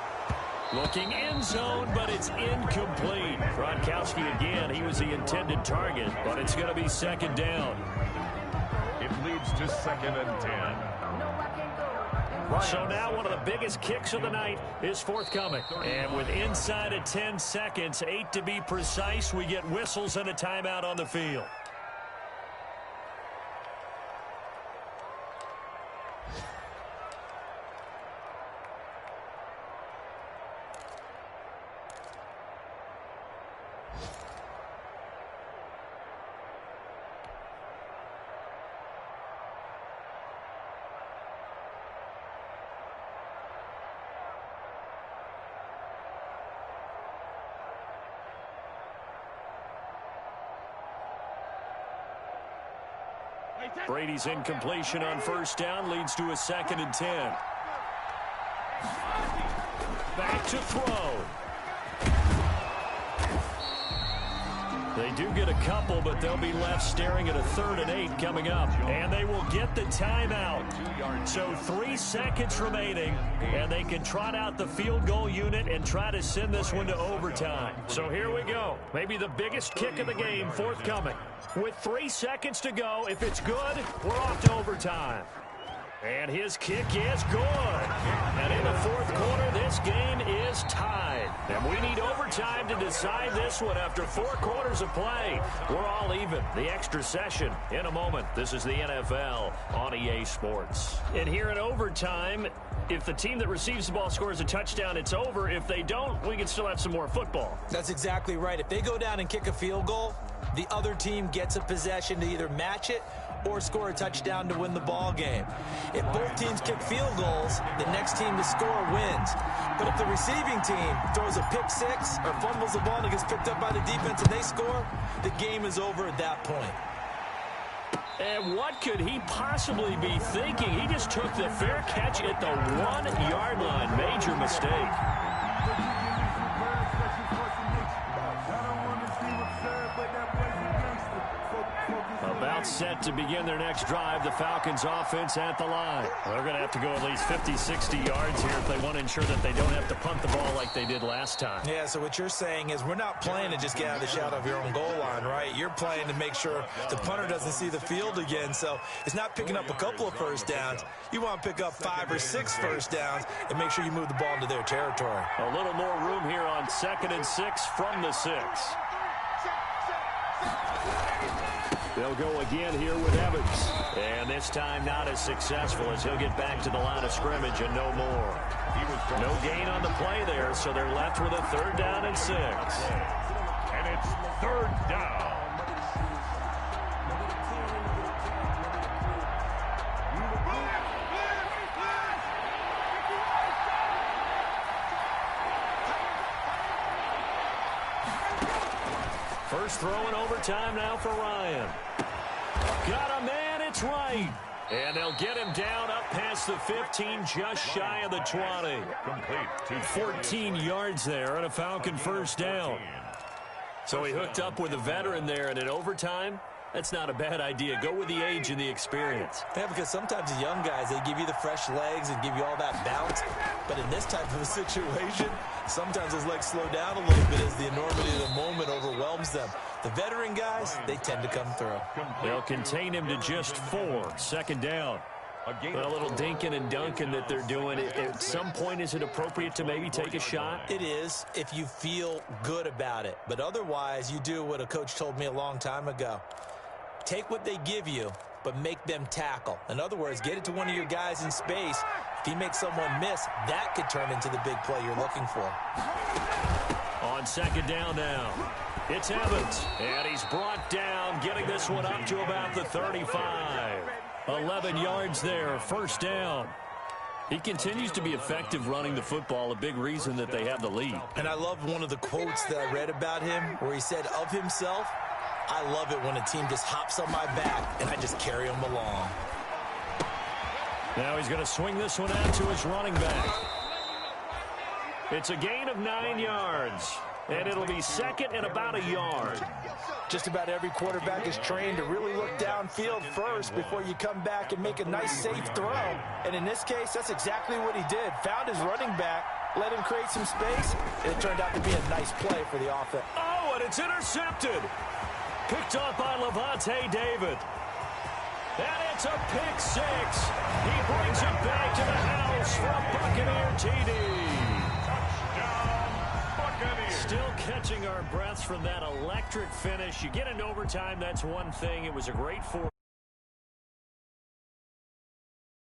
Looking end zone, but it's incomplete. Gronkowski again, he was the intended target, but it's going to be 2nd down. It leads to 2nd and 10. So now one of the biggest kicks of the night is forthcoming. And with inside of 10 seconds, 8 to be precise, we get whistles and a timeout on the field. Brady's incompletion on 1st down leads to a 2nd and 10. Back to throw. They do get a couple, but they'll be left staring at a 3rd and 8 coming up. And they will get the timeout. So 3 seconds remaining, and they can trot out the field goal unit and try to send this one to overtime. So here we go. Maybe the biggest kick of the game forthcoming. With 3 seconds to go, if it's good, we're off to overtime. And his kick is good. And in the 4th quarter, this game is tied. And we need overtime to decide this one after 4 quarters of play. We're all even. The extra session in a moment. This is the NFL on EA Sports. And here in overtime, if the team that receives the ball scores a touchdown, it's over. If they don't, we can still have some more football. That's exactly right. If they go down and kick a field goal, the other team gets a possession to either match it or score a touchdown to win the ball game. If both teams kick field goals, the next team to score wins. But if the receiving team throws a pick six or fumbles the ball and it gets picked up by the defense and they score, the game is over at that point. And what could he possibly be thinking? He just took the fair catch at the 1-yard line. Major mistake. About set to begin their next drive, the Falcons offense at the line. They're going to have to go at least 50, 60 yards here if they want to ensure that they don't have to punt the ball like they did last time. Yeah, so what you're saying is we're not playing to just get out of the shadow of your own goal line, right? You're playing to make sure the punter doesn't see the field again. So it's not picking up a couple of first downs. You want to pick up 5 or 6 first downs and make sure you move the ball into their territory. A little more room here on 2nd and 6 from the 6. They'll go again here with Evans. And this time not as successful as he'll get back to the line of scrimmage and no more. No gain on the play there, so they're left with a 3rd down and 6. And it's 3rd down. First throw in overtime now for Ryan. Got a man, it's right. And they'll get him down up past the 15, just shy of the 20. Complete. 14 yards there and a Falcon first down. So he hooked up with a veteran there, and in overtime, that's not a bad idea. Go with the age and the experience. Yeah, because sometimes the young guys, they give you the fresh legs and give you all that bounce. But in this type of a situation, sometimes those legs slow down a little bit as the enormity of the moment overwhelms them. The veteran guys, they tend to come through. They'll contain him to just 4. 2nd down. A little dinking and dunking that they're doing. At some point, is it appropriate to maybe take a shot? It is, if you feel good about it. But otherwise, you do what a coach told me a long time ago. Take what they give you, but make them tackle. In other words, get it to one of your guys in space. If he makes someone miss, that could turn into the big play you're looking for. On 2nd down now, it's Evans. And he's brought down, getting this one up to about the 35. 11 yards there, first down. He continues to be effective running the football, a big reason that they have the lead. And I love one of the quotes that I read about him where he said of himself, I love it when a team just hops on my back and I just carry them along. Now he's going to swing this one out to his running back. It's a gain of 9 yards, and it'll be second and about a yard. Just about every quarterback is trained to really look downfield first before you come back and make a nice, safe throw. And in this case, that's exactly what he did. Found his running back, let him create some space, and it turned out to be a nice play for the offense. Oh, and it's intercepted. Picked off by Levante David. And it's a pick six. He brings it back to the house for a Buccaneer TD. Still catching our breaths from that electric finish. You get into overtime, that's one thing. It was a great fourth